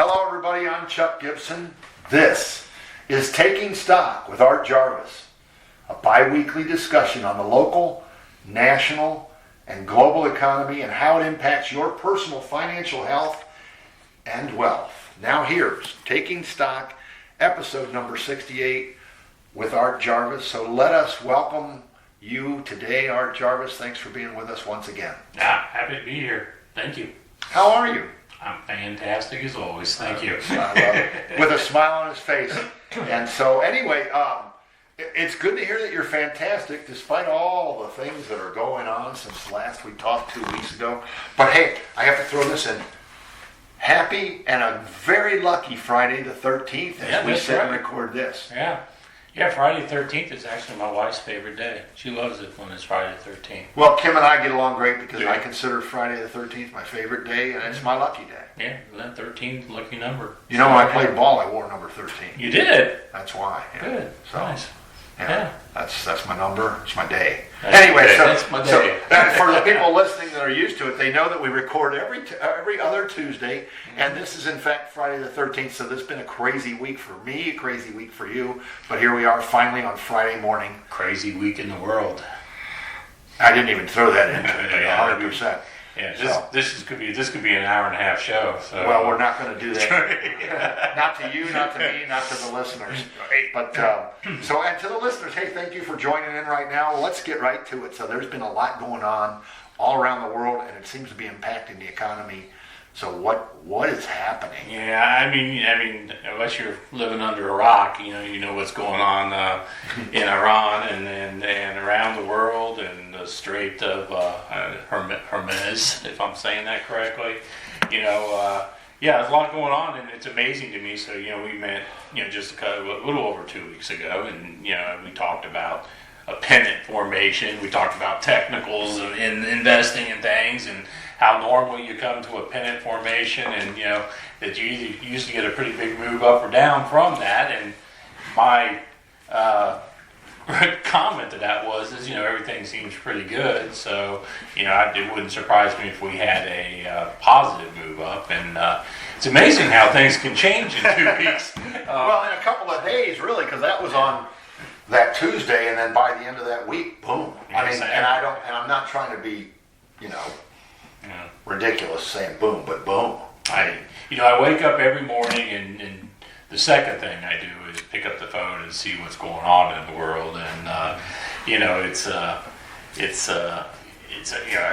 Hello everybody, I'm Chuck Gibson. This is Taking Stock with Art Jarvis, a bi-weekly discussion on the local, national, and global economy and how it impacts your personal financial health and wealth. Now here's Taking Stock, episode number 68 with Art Jarvis. So let us welcome you today, Art Jarvis. Thanks for being with us once again. Happy to be here. Thank you. How are you? I'm fantastic as always. Thank you. I love it. With a smile on his face. And so anyway, it's good to hear that you're fantastic despite all the things that are going on since last we talked 2 weeks ago. But hey, I have to throw this in. Happy and a very lucky Friday the 13th as we sit and record this. Yeah, Friday the 13th is actually my wife's favorite day. She loves it when it's Friday the 13th. Well, Kim and I get along great because I consider Friday the 13th my favorite day, and it's my lucky day. Yeah, 13, lucky number. You know, when I played ball, I wore number 13. You did? That's why. Yeah. Good. So, nice. Yeah. That's my number. It's my day. That's my day. So for the people listening that are used to it, they know that we record every other Tuesday, and this is in fact Friday the 13th. So this has been a crazy week for me, a crazy week for you. But here we are, finally on Friday morning. Crazy week in the world. I didn't even throw that into it. 100%. Yeah, this could be an hour and a half show. So. Well, we're not going to do that. Not to you, not to me, not to the listeners. But and to the listeners, hey, thank you for joining in right now. Let's get right to it. So there's been a lot going on all around the world, and it seems to be impacting the economy. So what is happening? Yeah, I mean, unless you're living under a rock, you know what's going on in Iran and around the world and the Strait of Hormuz, if I'm saying that correctly. There's a lot going on, and it's amazing to me. So we met just a little over 2 weeks ago, and we talked about a pennant formation. We talked about technicals and investing in things and how normally you come to a pennant formation and, that you usually get a pretty big move up or down from that. And my comment to that was, everything seems pretty good. So, it wouldn't surprise me if we had a positive move up. And it's amazing how things can change in 2 weeks. Well, in a couple of days, really, because that was on that Tuesday, and then by the end of that week, boom. I'm not trying to be, ridiculous saying boom, but boom. I wake up every morning and the second thing I do is pick up the phone and see what's going on in the world, and I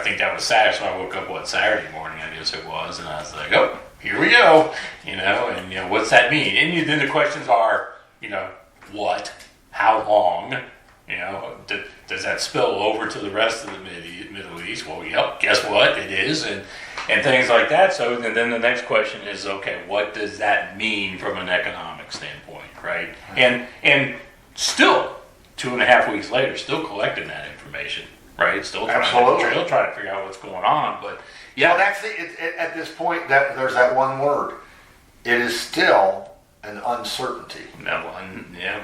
think that was Saturday, so I woke up Saturday morning, I guess it was, and I was like, oh, here we go, and what's that mean? And then the questions are, what, how long, does that spill over to the rest of the Middle East? Well, yep, guess what? It is, and things like that. So and then the next question is, okay, what does that mean from an economic standpoint, right? And still, 2.5 weeks later, still collecting that information, right? Still trying to figure out what's going on. But yeah, well, that's at this point that there's that one word. It is still an uncertainty.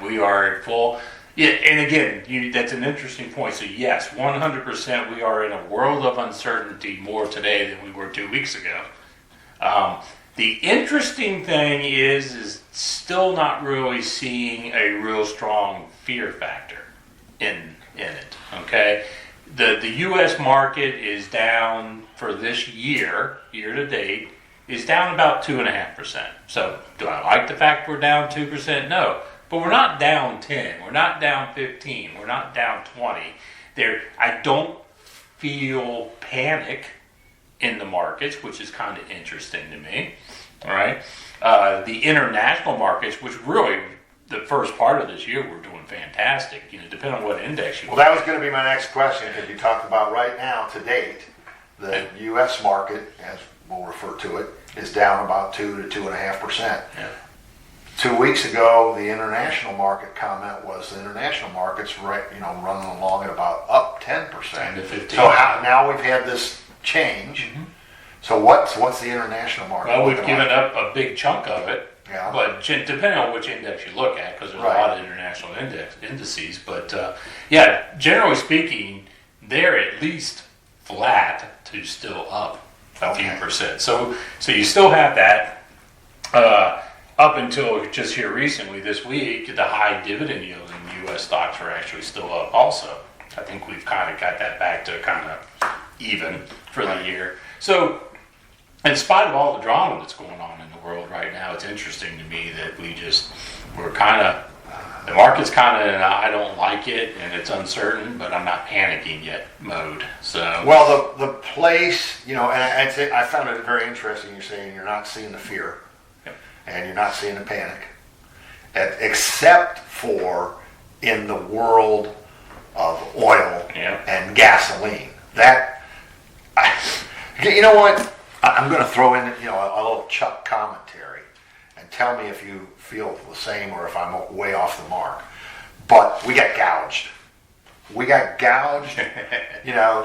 We are at full. Yeah, and again, that's an interesting point. So yes, 100% we are in a world of uncertainty more today than we were 2 weeks ago. The interesting thing is still not really seeing a real strong fear factor in it, okay? The U.S. market is down for this year to date, is down about 2.5%. So do I like the fact we're down 2%? No. But we're not down 10, we're not down 15, we're not down 20. I don't feel panic in the markets, which is kind of interesting to me. All right, the international markets, which really the first part of this year we're doing fantastic. Depending on what index you. Well, that was going to be my next question because you talked about right now to date, the U.S. market, as we'll refer to it, is down about 2 to 2.5%. Yeah. 2 weeks ago, the international market comment was the international market's running along at about up 10%. 10 to 15. So now we've had this change. Mm-hmm. So what's the international market? Well, we've given up a big chunk of it. Yeah. But depending on which index you look at, because there's a lot of international indices. But generally speaking, they're at least flat to still up a few percent. So you still have that. Up until just here recently, this week, the high dividend yield in U.S. stocks are actually still up also. I think we've kind of got that back to kind of even for the year. So, in spite of all the drama that's going on in the world right now, it's interesting to me that we're kind of, the market's kind of in a, I don't like it and it's uncertain, but I'm not panicking yet mode. So, well, the place, and I found it very interesting. You're saying you're not seeing the fear, Yep. and you're not seeing the panic, except for in the world of oil Yep. and gasoline. You know what? I'm going to throw in, a little Chuck commentary, and tell me if you feel the same or if I'm way off the mark. But we got gouged.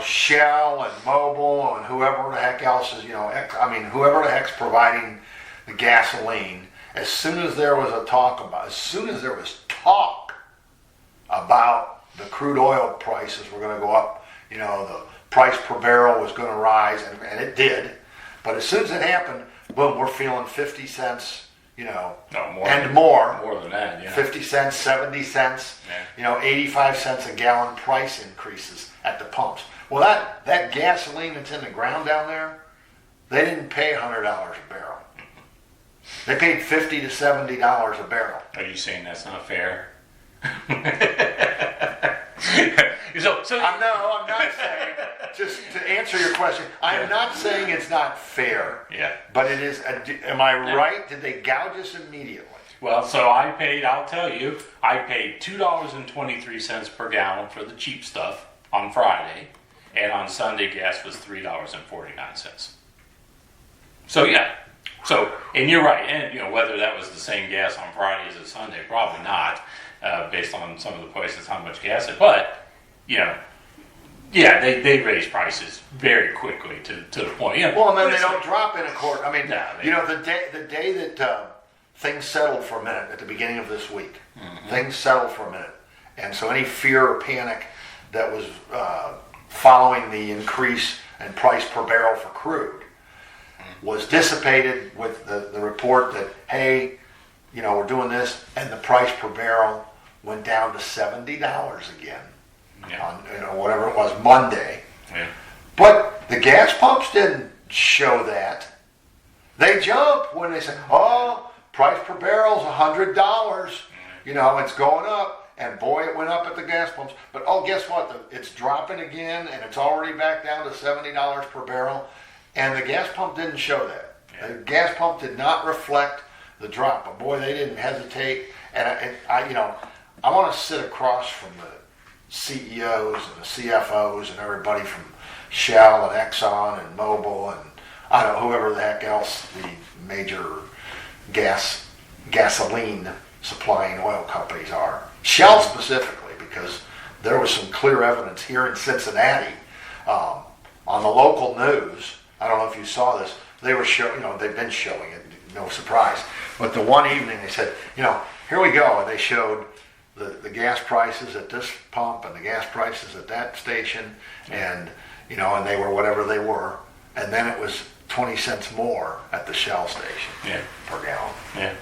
Shell and Mobil and whoever the heck else is, whoever the heck's providing the gasoline. As soon as there was talk about the crude oil prices were going to go up, the price per barrel was going to rise, and it did. But as soon as it happened, boom, we're feeling 50 cents, more than that, yeah. 50 cents, 70 cents, 85 cents a gallon price increases at the pumps. Well, that gasoline that's in the ground down there, they didn't pay $100 a barrel. They paid $50 to $70 a barrel. Are you saying that's not fair? I'm not saying, just to answer your question, I'm not saying it's not fair. Yeah. But it is, am I right? Did they gouge us immediately? Well, so I'll tell you, I paid $2.23 per gallon for the cheap stuff on Friday, and on Sunday gas was $3.49. So yeah. So, and you're right, and whether that was the same gas on Friday as a Sunday, probably not, based on some of the places how much gas it. But they raise prices very quickly to the point. Well, and then they don't drop in a quarter. I mean, No, the day that things settled for a minute at the beginning of this week, things settled for a minute, and so any fear or panic that was following the increase in price per barrel for crude was dissipated with the report that, hey, we're doing this, and the price per barrel went down to $70 again on whatever it was, Monday. Yeah. But the gas pumps didn't show that. They jumped when they said, price per barrel's $100. It's going up. And boy, it went up at the gas pumps. But guess what? It's dropping again, and it's already back down to $70 per barrel. And the gas pump didn't show that. Yeah. The gas pump did not reflect the drop. But boy, they didn't hesitate. And I want to sit across from the CEOs and the CFOs and everybody from Shell and Exxon and Mobil and whoever the heck else the major gasoline supplying oil companies are. Shell specifically, because there was some clear evidence here in Cincinnati on the local news. I don't know if you saw this. They were they've been showing it, no surprise. But the one evening they said, here we go, and they showed the gas prices at this pump and the gas prices at that station, and and they were whatever they were, and then it was 20 cents more at the Shell station per gallon. Yeah.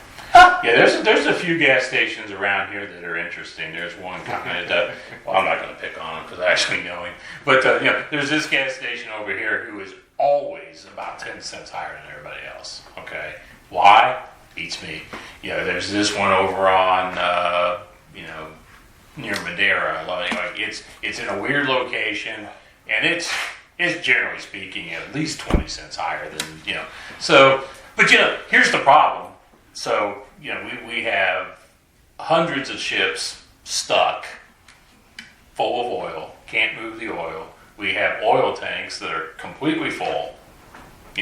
There's a few gas stations around here that are interesting. There's one kind of, I'm not going to pick on him because I actually know him, but there's this gas station over here who is always about 10 cents higher than everybody else. Okay, why? Beats me. There's this one over on near Madera. I love it. Anyway, it's in a weird location, and it's generally speaking at least 20 cents higher than So, but here's the problem. So we have hundreds of ships stuck full of oil, can't move the oil. We have oil tanks that are completely full.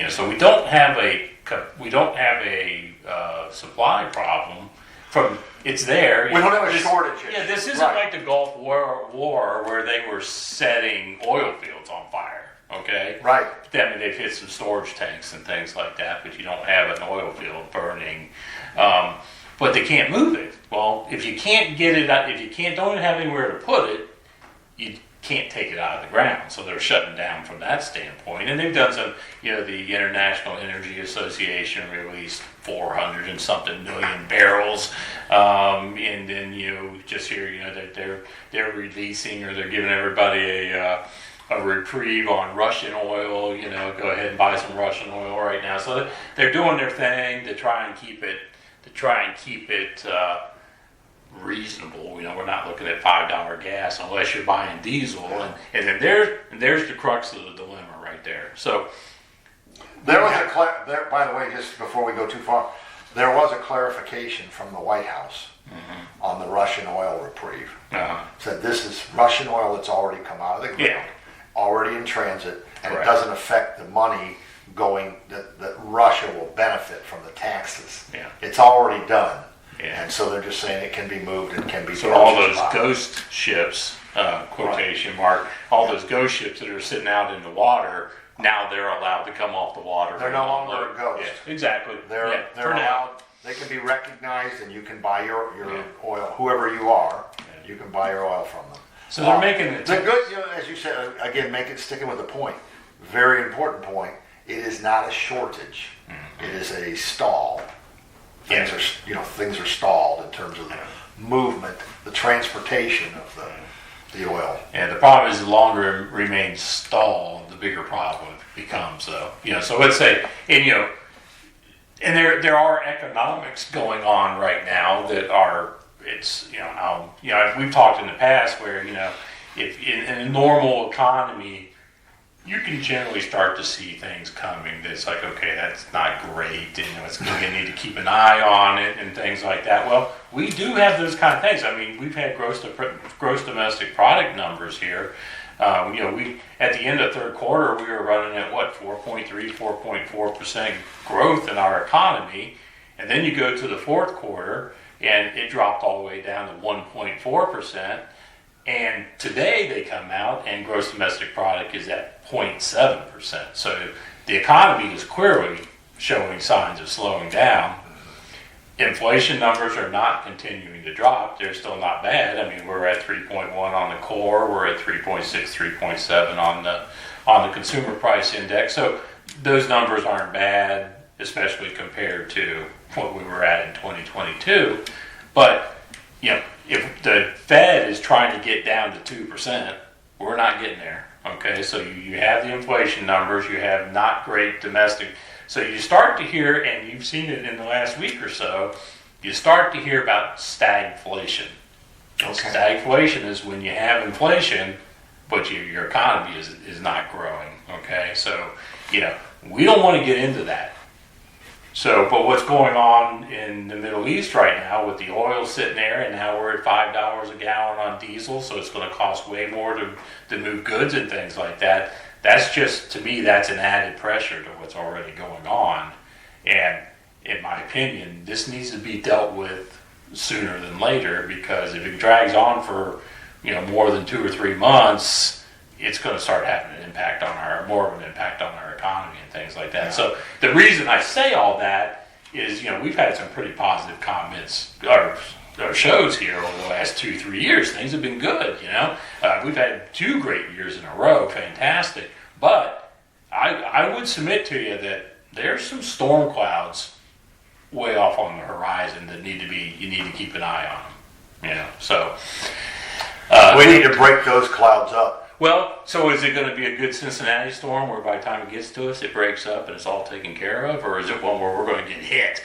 So we don't have a supply problem. It's there. We don't have a shortage. Yeah, this isn't like the Gulf War where they were setting oil fields on fire. Okay. Right. They've hit some storage tanks and things like that, but you don't have an oil field burning. But they can't move it. Well, if you can't get it out, if you don't have anywhere to put it, can't take it out of the ground, so they're shutting down from that standpoint. And they've done some, the International Energy Association released 400 and something million barrels, and then just here that they're releasing, or they're giving everybody a reprieve on Russian oil. Go ahead and buy some Russian oil right now. So they're doing their thing to try and keep it reasonable. We're not looking at $5 gas unless you're buying diesel, and then there's the crux of the dilemma right there. So there was by the way, just before we go too far, there was a clarification from the White House on the Russian oil reprieve. Said this is Russian oil that's already come out of the ground, already in transit, and it doesn't affect the money going that Russia will benefit from the taxes. It's already done. And so they're just saying it can be moved and can be. So all those ghost ships, quotation mark, all those ghost ships that are sitting out in the water, now they're allowed to come off the water. They're no longer a ghost. Exactly. They're allowed. They can be recognized, and you can buy your oil. Whoever you are, you can buy your oil from them. So they're making it. The good, as you said, again, sticking with the point. Very important point. It is not a shortage. It is a stall. Things are stalled in terms of the movement, the transportation of the oil. And the problem is, the longer it remains stalled, the bigger problem it becomes. So let's say, and there are economics going on right now that are we've talked in the past where if in a normal economy, you can generally start to see things coming that's like, okay, that's not great, and it's going to need to keep an eye on it and things like that. Well, we do have those kind of things. I mean, we've had gross domestic product numbers here. We at the end of third quarter, we were running at 4.4% growth in our economy, and then you go to the fourth quarter, and it dropped all the way down to 1.4%. And today they come out and gross domestic product is at 0.7%. So the economy is clearly showing signs of slowing down. Inflation numbers are not continuing to drop. They're still not bad. I mean, we're at 3.1 on the core. We're at 3.6, 3.7 on the consumer price index. So those numbers aren't bad, especially compared to what we were at in 2022. But if the Fed is trying to get down to 2%, we're not getting there. Okay, so you have the inflation numbers, you have not great domestic. So you start to hear, and you've seen it in the last week or so, you start to hear about stagflation. Okay. Stagflation is when you have inflation, but your economy is not growing. Okay, so we don't want to get into that. So, but what's going on in the Middle East right now with the oil sitting there, and now we're at $5 a gallon on diesel, so it's going to cost way more to move goods and things like that. That's just, to me, that's an added pressure to what's already going on. And in my opinion, this needs to be dealt with sooner than later, because if it drags on for more than 2 or 3 months, it's going to start having more of an impact on our economy and things like that. So the reason I say all that is, we've had some pretty positive comments or shows here over the last 2-3 years. Things have been good. We've had 2 great years in a row, fantastic. But I would submit to you that there's some storm clouds way off on the horizon that you need to keep an eye on them. So we need to break those clouds up. Well, so is it going to be a good Cincinnati storm where by the time it gets to us, it breaks up and it's all taken care of? Or is it one where we're going to get hit?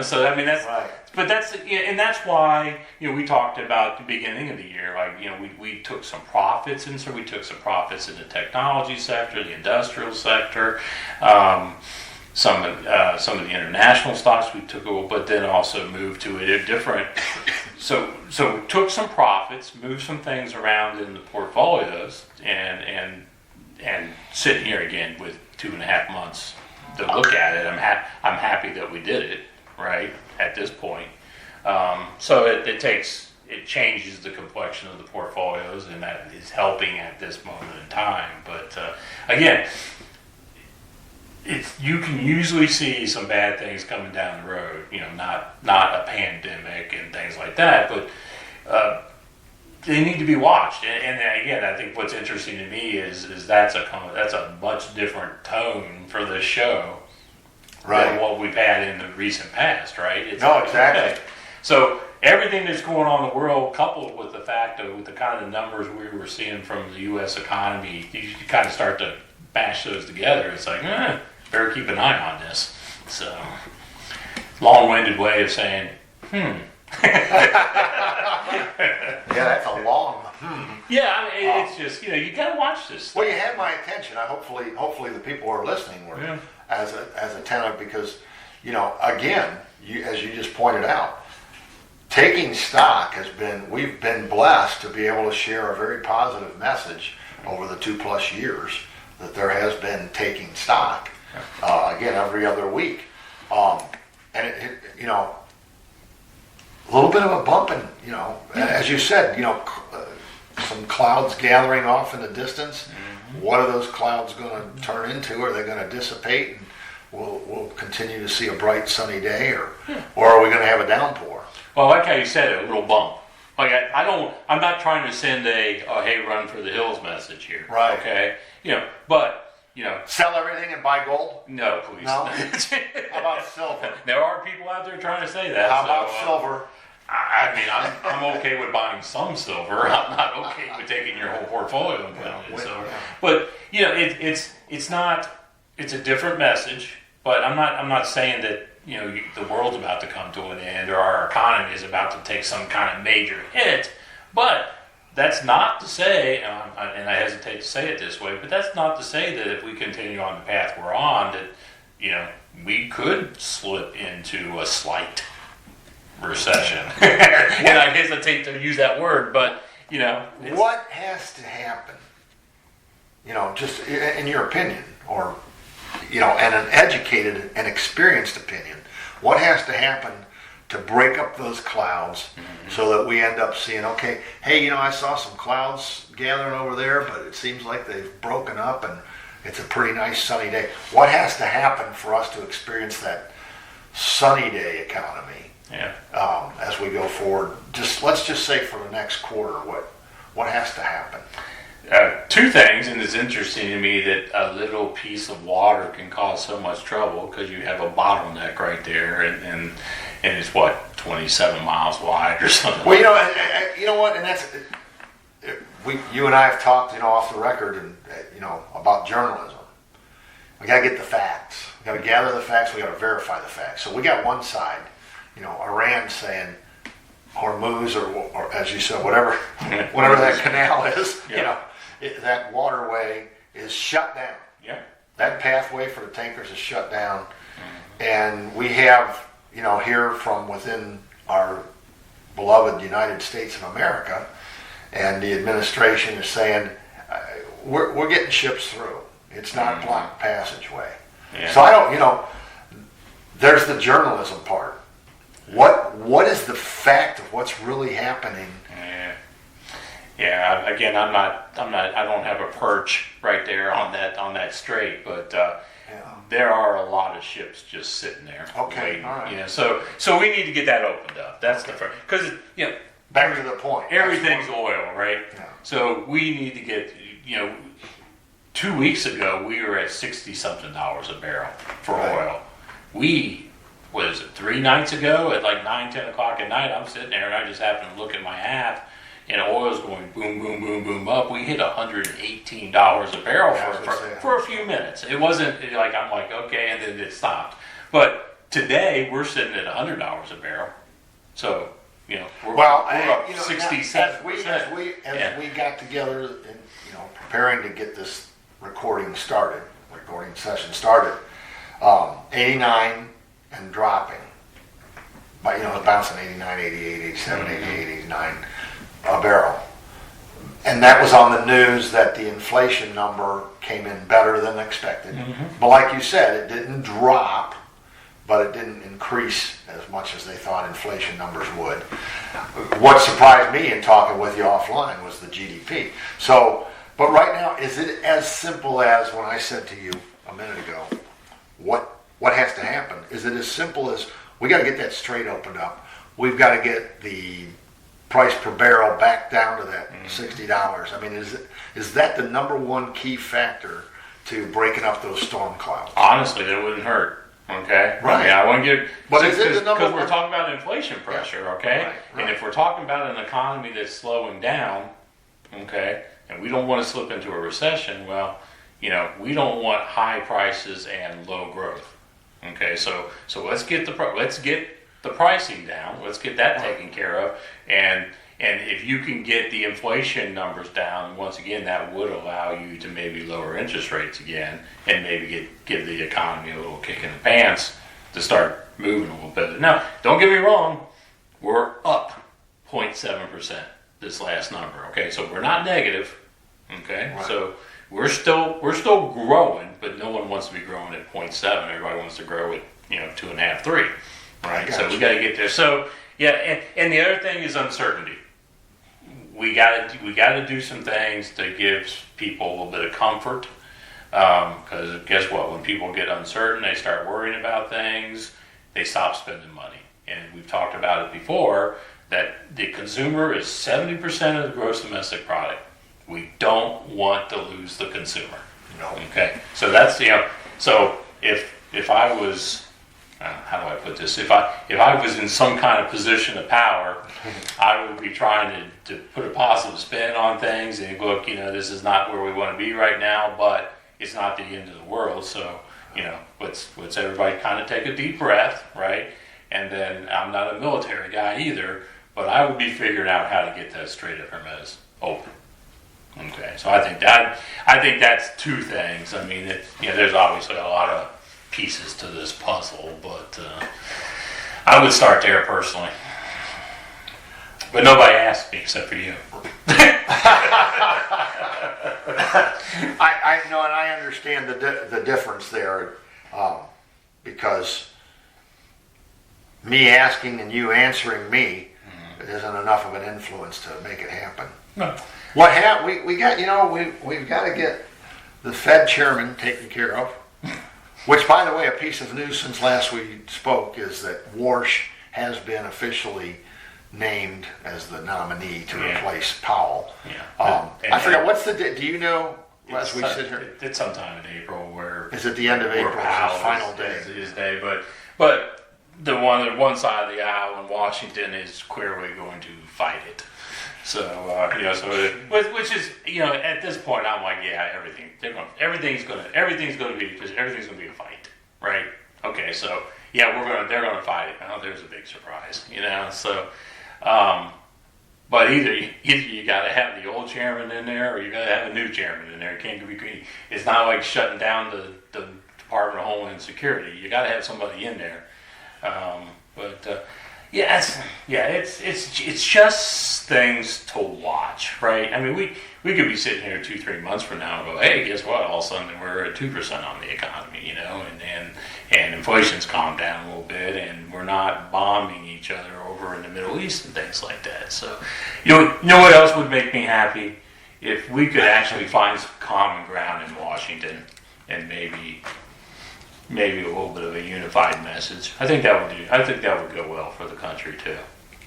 So, I mean, that's right. But and that's why, we talked about the beginning of the year, like, we took some profits, and so we took some profits in the technology sector, the industrial sector, some of the international stocks we took, but then also moved to a different. So we took some profits, moved some things around in the portfolios, and sitting here again with 2.5 months to look at it, I'm happy that we did it right at this point. So it changes the complexion of the portfolios, and that is helping at this moment in time. But again, you can usually see some bad things coming down the road, not a pandemic and things like that, but they need to be watched. And again, I think what's interesting to me is that's a much different tone for this show than what we've had in the recent past, right? Exactly. Okay. So everything that's going on in the world, coupled with the fact of with the kind of numbers we were seeing from the U.S. economy, you kind of start to bash those together. It's like, better keep an eye on this. So, long-winded way of saying, Yeah, that's a long. Yeah, I mean, it's just, you got to watch this stuff. Well, you had my attention. Hopefully the people who are listening were as attentive because, again, as you just pointed out, taking stock we've been blessed to be able to share a very positive message over the 2+ years that there has been taking stock, again, every other week. And a little bit of a bump in, as you said, some clouds gathering off in the distance. Mm-hmm. What are those clouds going to turn into? Are they going to dissipate and we'll continue to see a bright sunny day, or are we going to have a downpour? Well, like how you said it, a little bump. Like I'm not trying to send a hey, run for the hills message here. Right. Okay. But sell everything and buy gold? No, please. No. How about silver? There are people out there trying to say that. How about silver? I mean, I'm okay with buying some silver. I'm not okay with taking your whole portfolio and putting it in silver. But it's a different message. But I'm not saying that the world's about to come to an end or our economy is about to take some kind of major hit. But that's not to say, and I hesitate to say it this way, but that's not to say that if we continue on the path we're on, that we could slip into a slight recession. And I hesitate to use that word, but what has to happen? Just in your opinion, or and an educated and experienced opinion, what has to happen to break up those clouds so that we end up seeing, okay, hey, I saw some clouds gathering over there, but it seems like they've broken up and it's a pretty nice sunny day. What has to happen for us to experience that sunny day economy as we go forward? Let's just say for the next quarter, what has to happen? Two things, and it's interesting to me that a little piece of water can cause so much trouble because you have a bottleneck right there, and it's 27 miles wide or something. Well, you know what, and that's you and I have talked, off the record, and about journalism. We got to get the facts. We got to gather the facts. We got to verify the facts. So we got one side, Iran saying Hormuz or as you said, whatever that canal is, that waterway is shut down. Yeah. That pathway for the tankers is shut down, and we have here from within our beloved United States of America, and the administration is saying we're getting ships through. It's not blocked passageway. Yeah. So I don't, there's the journalism part. What is the fact of what's really happening? Yeah. Again, I don't have a perch right there on that strait, but there are a lot of ships just sitting there. Okay. Waiting, all right. So we need to get that opened up. That's the first, because back to the point. Everything's oil, right? Yeah. So we need to get 2 weeks ago we were at $60-something a barrel for oil. What is it, 3 nights ago at like 9-10 o'clock at night, I'm sitting there and I just happened to look at my app and oil's going boom, boom, boom, boom up. We hit $118 a barrel for a few minutes. It wasn't like, I'm like, okay, and then it stopped. But today we're sitting at $100 a barrel. So, we're up 67%. As we got together and, preparing to get this recording session started, 89 and dropping. But, bouncing 89, 88, 87, 88, 89 a barrel. And that was on the news that the inflation number came in better than expected. Mm-hmm. But like you said, it didn't drop, but it didn't increase as much as they thought inflation numbers would. What surprised me in talking with you offline was the GDP. So, but right now, is it as simple as when I said to you a minute ago, what has to happen? Is it as simple as we got to get that strait opened up? We've got to get the price per barrel back down to that $60. I mean, is that the number one key factor to breaking up those storm clouds? Honestly, that wouldn't hurt. Okay. Right. I mean, I want to get, but is it the number because one? we're talking about inflation pressure, okay? Right. And if we're talking about an economy that's slowing down, okay, and we don't want to slip into a recession, well, you know, we don't want high prices and low growth. Okay, so let's get the pricing down. Let's get that taken care of, and if you can get the inflation numbers down, once again, that would allow you to maybe lower interest rates again, and maybe give the economy a little kick in the pants to start moving a little bit. Now, don't get me wrong, we're up 0.7% this last number. Okay, so we're not negative. Okay, right. So we're still growing, but no one wants to be growing at 0.7. Everybody wants to grow at 2.5, 3. Right, so we got to get there. So yeah, and the other thing is uncertainty. We got to do some things to give people a little bit of comfort. Because guess what? When people get uncertain, they start worrying about things. They stop spending money. And we've talked about it before that the consumer is 70% of the gross domestic product. We don't want to lose the consumer. No. Okay. So that's So if I was how do I put this? If I was in some kind of position of power, I would be trying to put a positive spin on things and look, this is not where we want to be right now, but it's not the end of the world. So, let's everybody kind of take a deep breath, right? And then I'm not a military guy either, but I would be figuring out how to get that Strait of Hermes open. Okay, so I think that's two things. I mean, there's obviously a lot of pieces to this puzzle, but I would start there personally. But nobody asked me except for you. I know, and I understand the difference there, because me asking and you answering me isn't enough of an influence to make it happen. No. We got we've got to get the Fed chairman taken care of. Which, by the way, a piece of news since last we spoke is that Warsh has been officially named as the nominee to replace Powell. Yeah. I forgot, what's the date? Do you know, as we sit here? It's sometime in April where... Is it the end of April? Powell's his final day? His day, but the one side of the aisle in Washington is clearly going to fight it. So which is at this point I'm like, yeah, everything's going to be a fight, right? Okay, so yeah, they're gonna fight it. Oh, there's a big surprise, So, but either you got to have the old chairman in there, or you got to have a new chairman in there. It can't be. It's not like shutting down the Department of Homeland Security. You got to have somebody in there. It's just things to watch, right? I mean, we could be sitting here 2-3 months from now and go, hey, guess what? All of a sudden we're at 2% on the economy, and inflation's calmed down a little bit, and we're not bombing each other over in the Middle East and things like that. So, you know what else would make me happy? If we could actually find some common ground in Washington and maybe a little bit of a unified message. I think that would go well for the country too.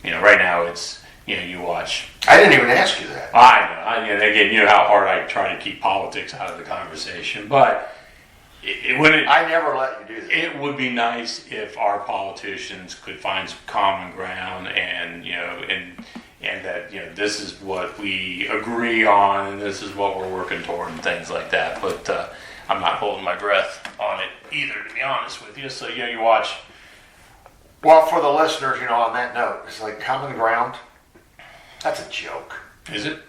Right now it's you watch. I didn't even ask you that. I know. Again, you know how hard I try to keep politics out of the conversation, but I never let you do that. It would be nice if our politicians could find some common ground and that this is what we agree on and this is what we're working toward and things like that. But I'm not holding my breath on it either, to be honest with you. So you watch. Well, for the listeners, on that note, it's like common ground. That's a joke. Is it?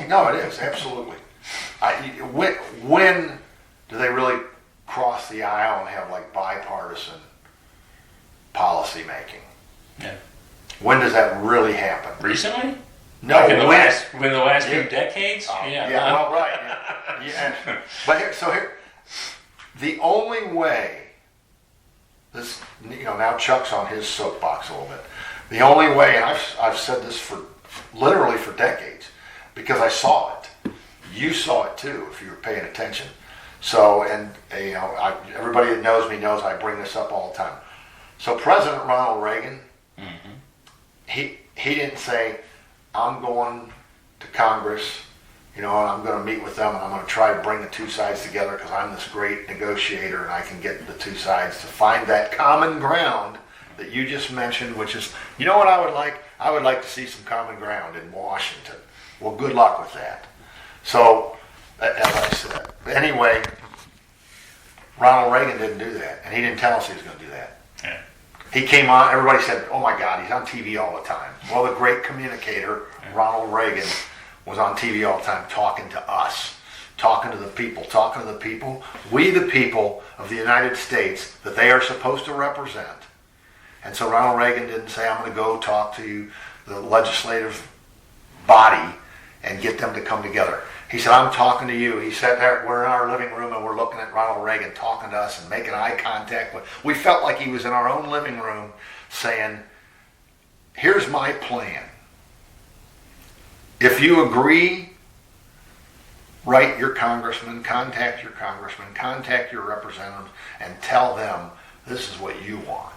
No, it is absolutely. When do they really cross the aisle and have like bipartisan policy making? Yeah. When does that really happen? Recently? No, like in the last few decades? Well, right. Yeah. But here, the only way, this, now Chuck's on his soapbox a little bit. The only way, and I've said this literally for decades, because I saw it. You saw it too, if you were paying attention. So, and everybody that knows me knows I bring this up all the time. So President Ronald Reagan, he didn't say, I'm going to Congress, and I'm going to meet with them and I'm going to try to bring the two sides together because I'm this great negotiator and I can get the two sides to find that common ground that you just mentioned, which is, what I would like? I would like to see some common ground in Washington. Well, good luck with that. So, as I said, anyway, Ronald Reagan didn't do that, and he didn't tell us he was going to do that. Yeah. He came on, everybody said, oh my God, he's on TV all the time. Well, the great communicator, Ronald Reagan, was on TV all the time talking to us, talking to the people, we the people of the United States that they are supposed to represent. And so Ronald Reagan didn't say, I'm going to go talk to the legislative body and get them to come together. He said, I'm talking to you. He said, we're in our living room and we're looking at Ronald Reagan talking to us and making eye contact. We felt like he was in our own living room saying, here's my plan. If you agree, write your congressman, contact your representatives, and tell them this is what you want.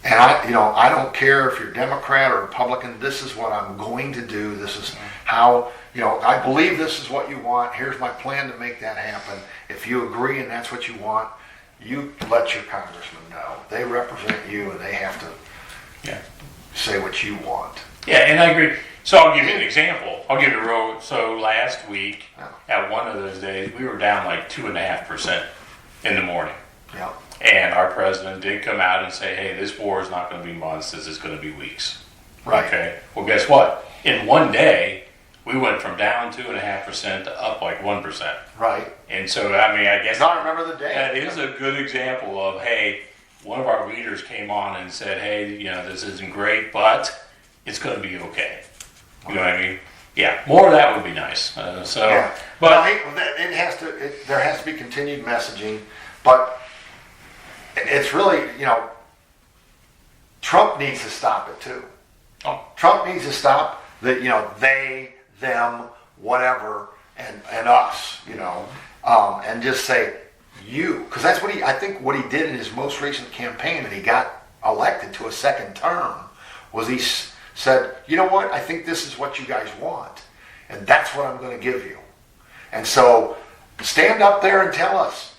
And I don't care if you're Democrat or Republican, this is what I'm going to do. This is how, I believe this is what you want. Here's my plan to make that happen. If you agree and that's what you want, you let your congressman know. They represent you and they have to say what you want. Yeah, and I agree. So I'll give you an example. So last week, at one of those days, we were down like 2.5% in the morning. Yeah. And our president did come out and say, hey, this war is not going to be months, this is going to be weeks. Right. Okay. Well, guess what? In one day, we went from down 2.5% to up like 1%. Right. And so, I guess I remember the day. That is a good example of, hey, one of our leaders came on and said, hey, this isn't great, but it's going to be okay. You know what I mean? Yeah, more of that would be nice. But it has to. There has to be continued messaging, but it's really, Trump needs to stop it too. Oh. Trump needs to stop the, they, them, whatever, and us, and just say you, because that's what I think what he did in his most recent campaign, and he got elected to a second term, was he said, you know what, I think this is what you guys want, and that's what I'm going to give you. And so stand up there and tell us,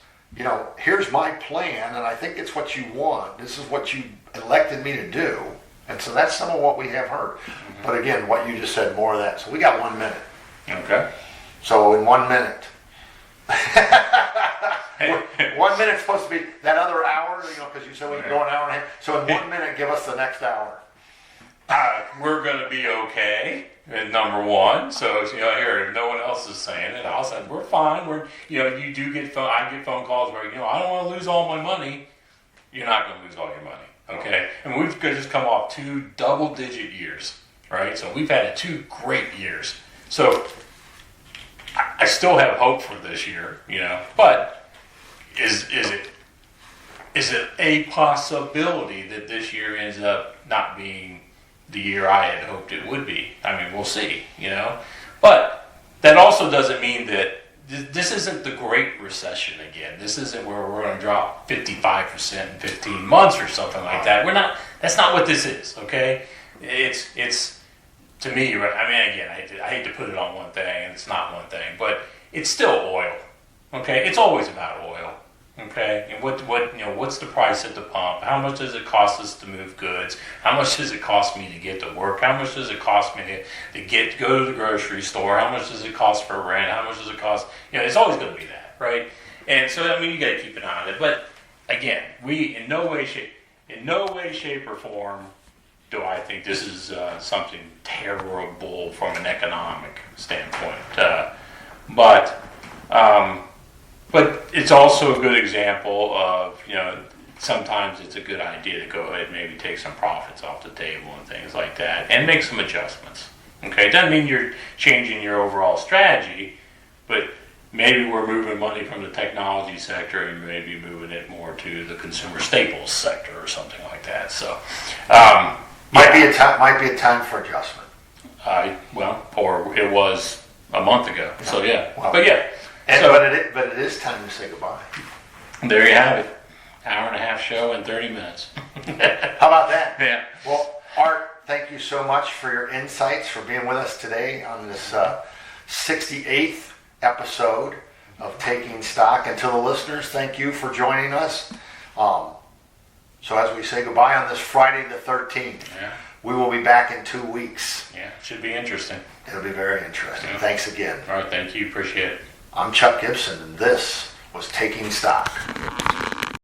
here's my plan, and I think it's what you want. This is what you elected me to do. And so that's some of what we have heard. Mm-hmm. But again, what you just said, more of that. So we got 1 minute. Okay. So in 1 minute, 1 minute's supposed to be that other hour, because you said we can go an hour and a half. So in 1 minute, give us the next hour. We're going to be okay, number one. So, here, if no one else is saying it, I'll say, we're fine. You do get I get phone calls where, I don't want to lose all my money. You're not going to lose all your money, okay? And we've just come off 2 double-digit years, right? So we've had 2 great years. So I still have hope for this year, but is it a possibility that this year ends up not being the year I had hoped it would be? We'll see, But that also doesn't mean that this isn't the Great Recession again. This isn't where we're going to drop 55% in 15 months or something like that. That's not what this is, okay? It's to me, right? Again, I hate to put it on one thing, and it's not one thing, but it's still oil, okay? It's always about oil. Okay, and what's the price at the pump? How much does it cost us to move goods? How much does it cost me to get to work? How much does it cost me to go to the grocery store? How much does it cost for rent? How much does it cost? It's always going to be that, right? And so you got to keep an eye on it. But again, we in no way, shape, or form do I think this is something terrible from an economic standpoint. But it's also a good example of, sometimes it's a good idea to go ahead and maybe take some profits off the table and things like that and make some adjustments. Okay, it doesn't mean you're changing your overall strategy, but maybe we're moving money from the technology sector and maybe moving it more to the consumer staples sector or something like that. So, might be a time for adjustment. Or it was a month ago. Yeah. So yeah, well, but yeah. But it is time to say goodbye. There you have it. Hour and a half show in 30 minutes. How about that? Yeah. Well, Art, you so much for your insights, for being with us today on this 68th episode of Taking Stock. And to the listeners, thank you for joining us. So as we say goodbye on this Friday the 13th, we will be back in 2 weeks. Yeah, should be interesting. It'll be very interesting. Thanks again. All right, thank you. Appreciate it. I'm Chuck Gibson, and this was Taking Stock.